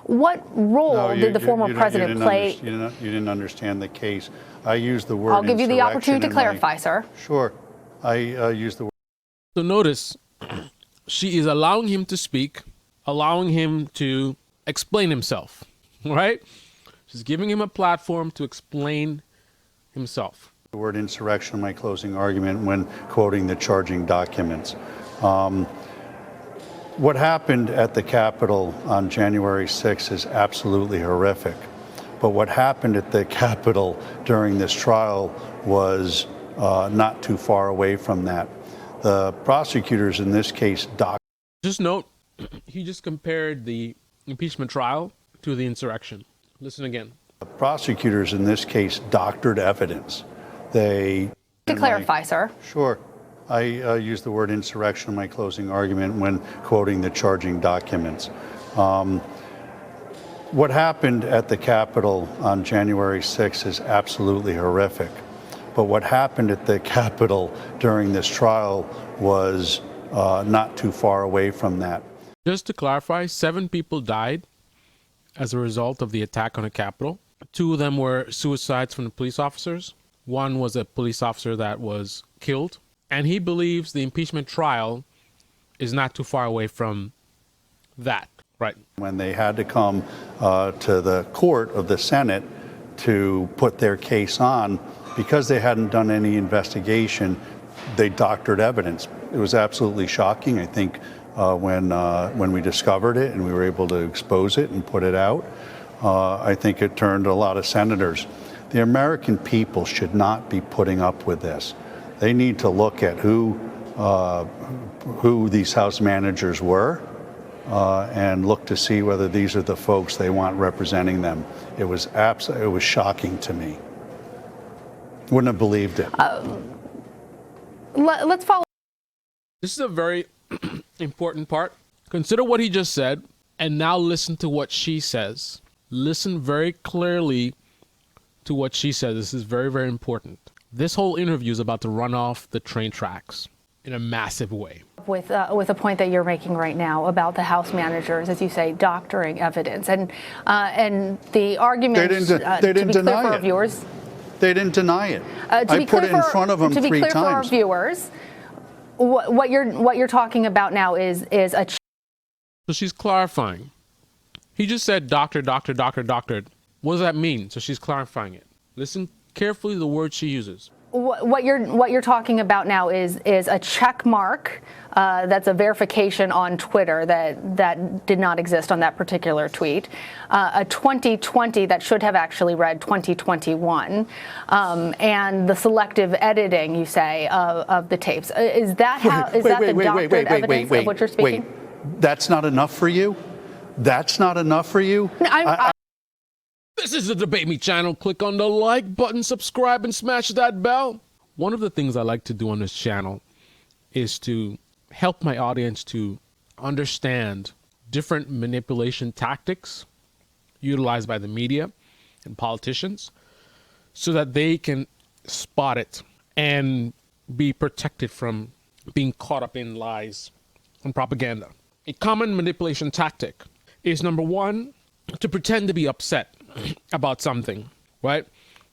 What role did the former president play? You didn't understand the case. I used the word I'll give you the opportunity to clarify, sir. Sure. I used the word. So notice, she is allowing him to speak, allowing him to explain himself, right? She's giving him a platform to explain himself. The word insurrection in my closing argument when quoting the charging documents. What happened at the Capitol on January 6th is absolutely horrific. But what happened at the Capitol during this trial was not too far away from that. The prosecutors in this case Just note, he just compared the impeachment trial to the insurrection. Listen again. The prosecutors in this case doctored evidence. They... To clarify, sir. Sure. I used the word insurrection in my closing argument when quoting the charging documents. What happened at the Capitol on January 6th is absolutely horrific. But what happened at the Capitol during this trial was not too far away from that. Just to clarify, 7 people died as a result of the attack on the Capitol. 2 of them were suicides from the police officers. 1 was a police officer that was killed. And he believes the impeachment trial is not too far away from that, right? When they had to come to the court of the Senate to put their case on, because they hadn't done any investigation, they doctored evidence. It was absolutely shocking. I think when we discovered it and we were able to expose it and put it out, I think it turned a lot of senators. The American people should not be putting up with this. They need to look at who these House managers were and look to see whether these are the folks they want representing them. It was shocking to me. Wouldn't have believed it. Let's follow. This is a very important part. Consider what he just said, and now listen to what she says. Listen very clearly to what she says. This is very, very important. This whole interview is about to run off the train tracks in a massive way. With a point that you're making right now about the House managers, as you say, doctoring evidence, and the argument. They didn't deny it. For our viewers, they didn't deny it. I put it in front of them 3 times. To be clear for our viewers, what you're talking about now is a. So she's clarifying. He just said doctored. What does that mean? So she's clarifying it. Listen carefully to the words she uses. What you're talking about now is a check mark. That's a verification on Twitter that did not exist on that particular tweet. A 2020 that should have actually read 2021, and the selective editing, you say, of the tapes. Is that how? Is that the doctored evidence of what you're speaking? Wait, that's not enough for you? That's not enough for you? This is the Debate Me channel. Click on the like button, subscribe, and smash that bell. One of the things I like to do on this channel is to help my audience to understand different manipulation tactics utilized by the media and politicians so that they can spot it and be protected from being caught up in lies and propaganda. A common manipulation tactic is, number 1, to pretend to be upset about something, right?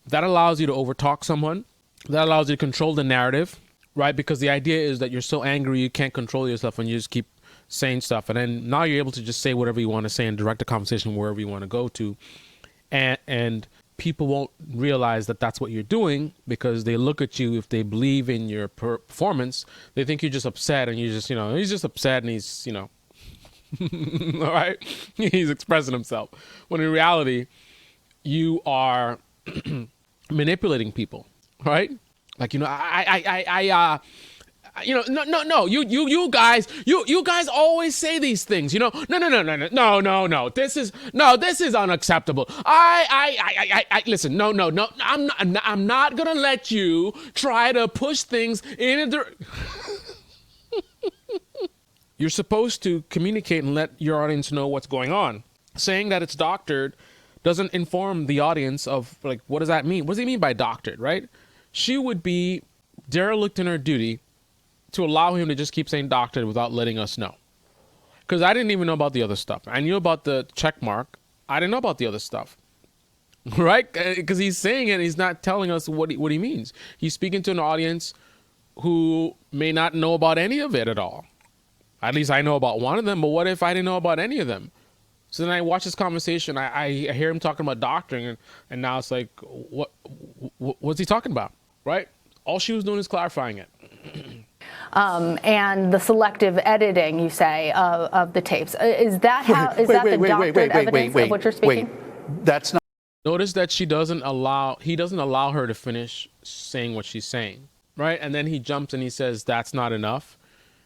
That allows you to overtalk someone. That allows you to control the narrative, right? Because the idea is that you're so angry you can't control yourself and you just keep saying stuff. And then now you're able to just say whatever you want to say and direct the conversation wherever you want to go to. And people won't realize that that's what you're doing because they look at you, if they believe in your performance, they think you're just upset and you just, he's just upset and he's, all right, he's expressing himself. When in reality, you are manipulating people, right? Like, no, you guys always say these things, no, this is unacceptable. Listen, no, I'm not gonna let you try to push things in a You're supposed to communicate and let your audience know what's going on. Saying that it's doctored doesn't inform the audience of, like, what does that mean? What does he mean by doctored, right? She would be derelict in her duty to allow him to just keep saying doctored without letting us know. Because I didn't even know about the other stuff. I knew about the check mark I didn't know about the other stuff. Right? Because he's saying it, he's not telling us what he means. He's speaking to an audience who may not know about any of it at all. At least I know about one of them, but what if I didn't know about any of them? So then I watch this conversation, I hear him talking about doctrine, and now it's like, what's he talking about, right? All she was doing is clarifying it. And the selective editing, you say, of the tapes. Is that how? Is that the doctored evidence of what you're speaking? That's not. Notice that he doesn't allow her to finish saying what she's saying, right? And then he jumps and he says, that's not enough.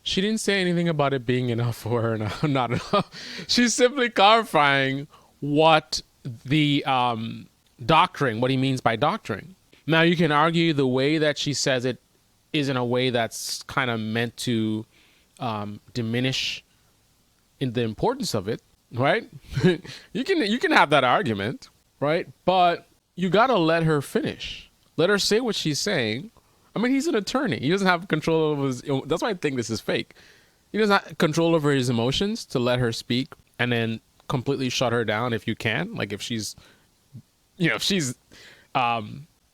She didn't say anything about it being enough for her, not enough. She's simply clarifying what the doctrine, what he means by doctrine. Now, you can argue the way that she says it is in a way that's kind of meant to diminish in the importance of it, right? You can have that argument, right? But you got to let her finish. Let her say what she's saying. I mean, he's an attorney. He doesn't have control over his... That's why I think this is fake. He doesn't have control over his emotions to let her speak and then completely shut her down if you can. Like if she's,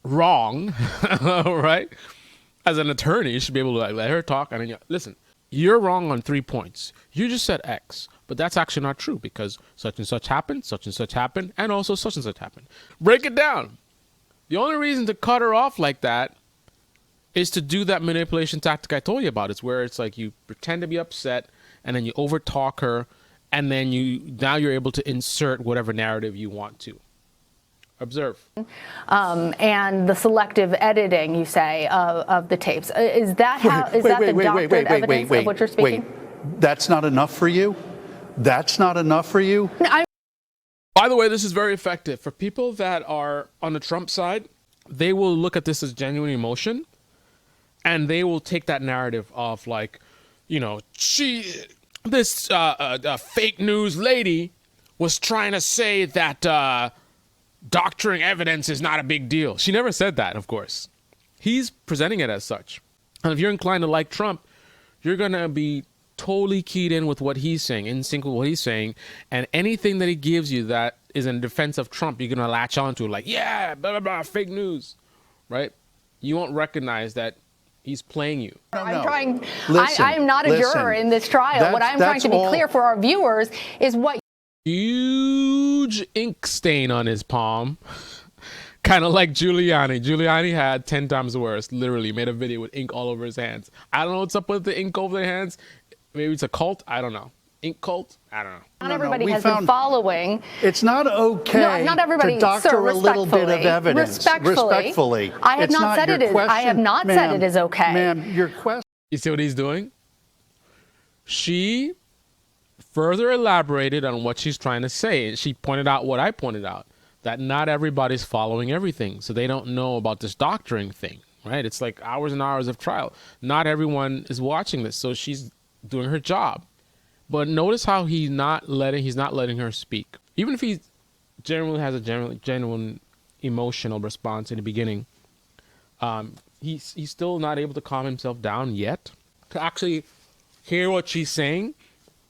wrong, right? As an attorney, you should be able to like let her talk. And then, listen, you're wrong on 3 points. You just said X, but that's actually not true because such and such happened, and also such and such happened. Break it down. The only reason to cut her off like that is to do that manipulation tactic I told you about. It's where it's like you pretend to be upset and then you overtalk her and then now you're able to insert whatever narrative you want to. Observe. And the selective editing, you say, of the tapes. Is that how? Is that the doctored evidence of what you're speaking? That's not enough for you? That's not enough for you? No, By the way, this is very effective. For people that are on the Trump side, they will look at this as genuine emotion. And they will take that narrative of like, this fake news lady was trying to say that doctoring evidence is not a big deal. She never said that, of course. He's presenting it as such. And if you're inclined to like Trump, you're going to be totally keyed in with what he's saying, in sync with what he's saying. And anything that he gives you that is in defense of Trump, you're going to latch onto like, yeah, blah, blah, blah, fake news, right? You won't recognize that he's playing you. I'm trying. Listen, I am not a juror in this trial. What I'm trying to be clear for our viewers is what. Huge ink stain on his palm. Kind of like Giuliani. Giuliani had 10 times worse. Literally made a video with ink all over his hands. I don't know what's up with the ink over their hands. Maybe it's a cult. I don't know. Ink cult? I don't know. Not everybody has been following. It's not okay not everybody, to doctor sir, a little bit of evidence. Respectfully. I have not said it is. I have not said it is okay. Ma'am, your question. You see what he's doing? She further elaborated on what she's trying to say. And she pointed out what I pointed out, that not everybody's following everything. So they don't know about this doctoring thing, right? It's like hours and hours of trial. Not everyone is watching this. So she's doing her job. But notice how he's not letting her speak. Even if he generally has a genuine emotional response in the beginning, he's still not able to calm himself down yet to actually hear what she's saying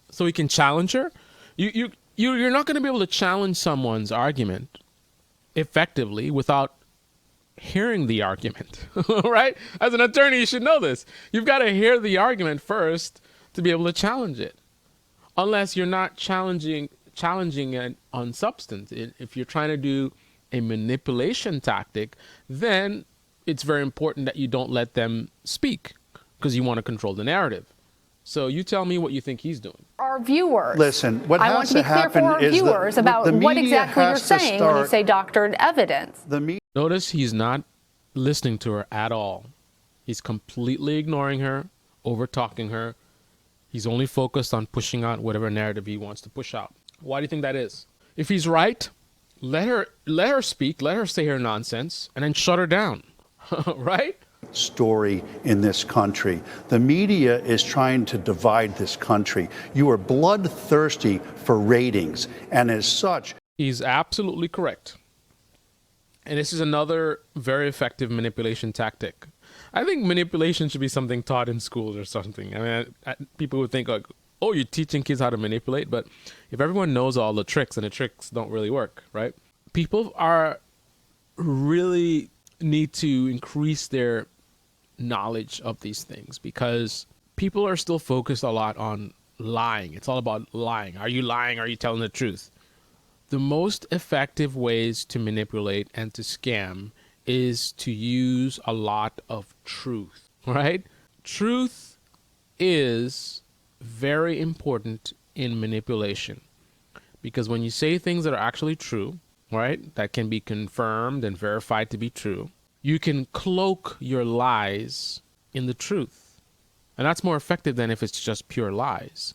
so he can challenge her. You're not going to be able to challenge someone's argument effectively without hearing the argument, right? As an attorney, you should know this. You've got to hear the argument first to be able to challenge it. Unless you're not challenging it on substance. If you're trying to do a manipulation tactic, then it's very important that you don't let them speak because you want to control the narrative. So you tell me what you think he's doing. Our viewers. Listen, what I want to be clear for our viewers about what exactly you're saying when you say doctored evidence. Notice he's not listening to her at all. He's completely ignoring her, over-talking her. He's only focused on pushing out whatever narrative he wants to push out. Why do you think that is? If he's right, let her speak, let her say her nonsense, and then shut her down, right? Story in this country. The media is trying to divide this country. You are bloodthirsty for ratings, and as such... He's absolutely correct. And this is another very effective manipulation tactic. I think manipulation should be something taught in schools or something. I mean, people would think, like, oh, you're teaching kids how to manipulate. But if everyone knows all the tricks, and the tricks don't really work, right? People are really need to increase their knowledge of these things, because people are still focused a lot on lying. It's all about lying. Are you lying? Are you telling the truth? The most effective ways to manipulate and to scam is to use a lot of truth, right? Truth is very important in manipulation, because when you say things that are actually true, right, that can be confirmed and verified to be true, you can cloak your lies in the truth. And that's more effective than if it's just pure lies.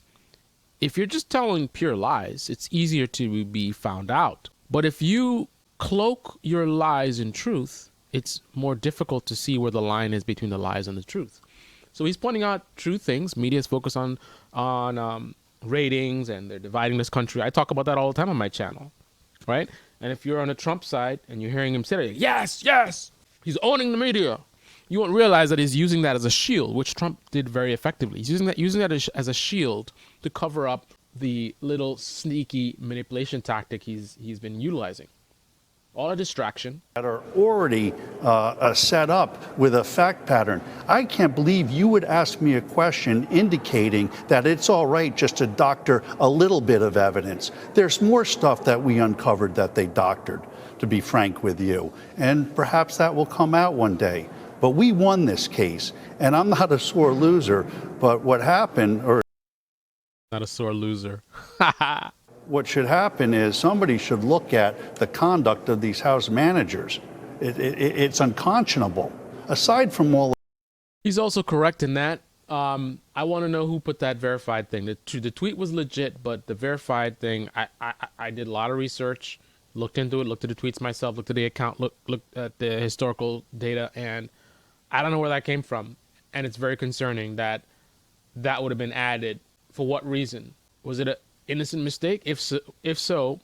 If you're just telling pure lies, it's easier to be found out. But if you cloak your lies in truth, it's more difficult to see where the line is between the lies and the truth. So he's pointing out true things. Media is focused on ratings, and they're dividing this country. I talk about that all the time on my channel, right? And if you're on the Trump side and you're hearing him say, yes, yes, he's owning the media, you won't realize that he's using that as a shield, which Trump did very effectively. He's using that as a shield to cover up the little sneaky manipulation tactic he's been utilizing. All a distraction. That are already set up with a fact pattern. I can't believe you would ask me a question indicating that it's all right just to doctor a little bit of evidence. There's more stuff that we uncovered that they doctored, to be frank with you. And perhaps that will come out one day. But we won this case, and I'm not a sore loser, but what happened, or Not a sore loser. what should happen is somebody should look at the conduct of these house managers. It's unconscionable. Aside from all. He's also correct in that. I want to know who put that verified thing. The tweet was legit, but the verified thing, I did a lot of research, looked into it, looked at the tweets myself, looked at the account, looked at the historical data, and I don't know where that came from. And it's very concerning that that would have been added. For what reason? Was it an innocent mistake? If so,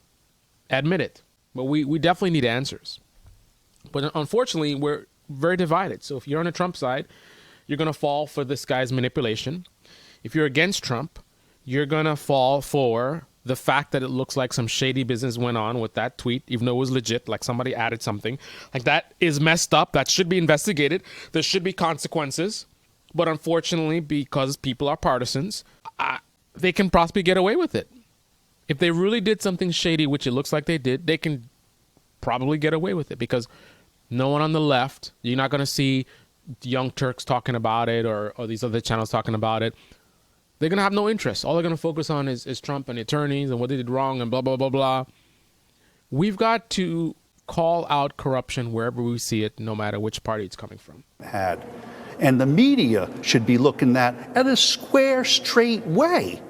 admit it. But we definitely need answers. But unfortunately, we're very divided. So if you're on the Trump side, you're going to fall for this guy's manipulation. If you're against Trump, you're going to fall for the fact that it looks like some shady business went on with that tweet, even though it was legit, like somebody added something. Like, that is messed up. That should be investigated. There should be consequences. But unfortunately, because people are partisans, they can possibly get away with it. If they really did something shady, which it looks like they did, they can probably get away with it, because no one on the left, you're not going to see Young Turks talking about it, or these other channels talking about it. They're going to have no interest. All they're going to focus on is Trump and the attorneys and what they did wrong and blah, blah, blah, blah. We've got to call out corruption wherever we see it, no matter which party it's coming from. And the media should be looking at a square, straight way.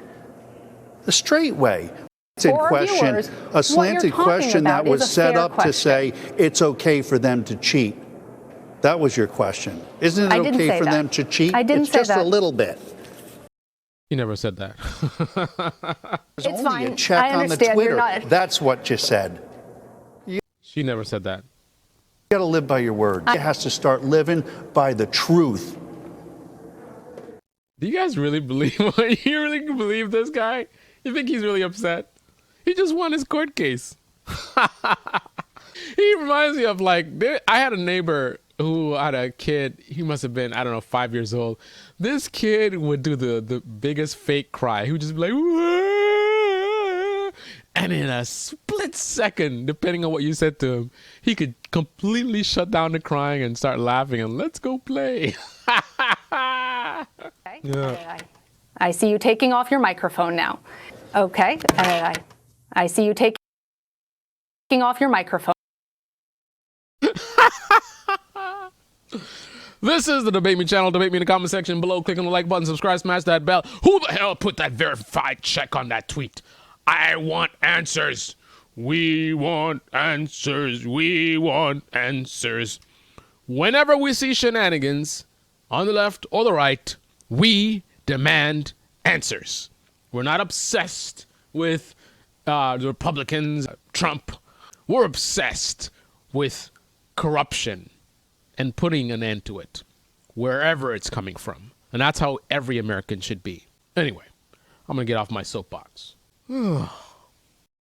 A straight way. It's in question, a slanted question that was set up to say it's okay for them to cheat. That was your question. Isn't it okay for them to cheat? I didn't say that. It's just a little bit. You never said that. It's It's only fine. a check I on the understand. You're Twitter. not. That's what you said. She never said that. You got to live by your word. It has to start living by the truth. Do you guys really believe? You really believe this guy? You think he's really upset? He just won his court case. He reminds me of, like, I had a neighbor who had a kid. He must have been, I don't know, 5 years old. This kid would do the biggest fake cry. He would just be like, "Wah!" And in a split second, depending on what you said to him, he could completely shut down the crying and start laughing and let's go play. Okay. Yeah. I see you taking off your microphone now. Okay. I see you taking off your microphone. This is the Debate Me channel. Debate me in the comment section below. Click on the like button, subscribe, smash that bell. Who the hell put that verified check on that tweet? I want answers. We want answers. We want answers. Whenever we see shenanigans on the left or the right, we demand answers. We're not obsessed with the Republicans, Trump. We're obsessed with corruption and putting an end to it, wherever it's coming from. And that's how every American should be. Anyway, I'm going to get off my soapbox.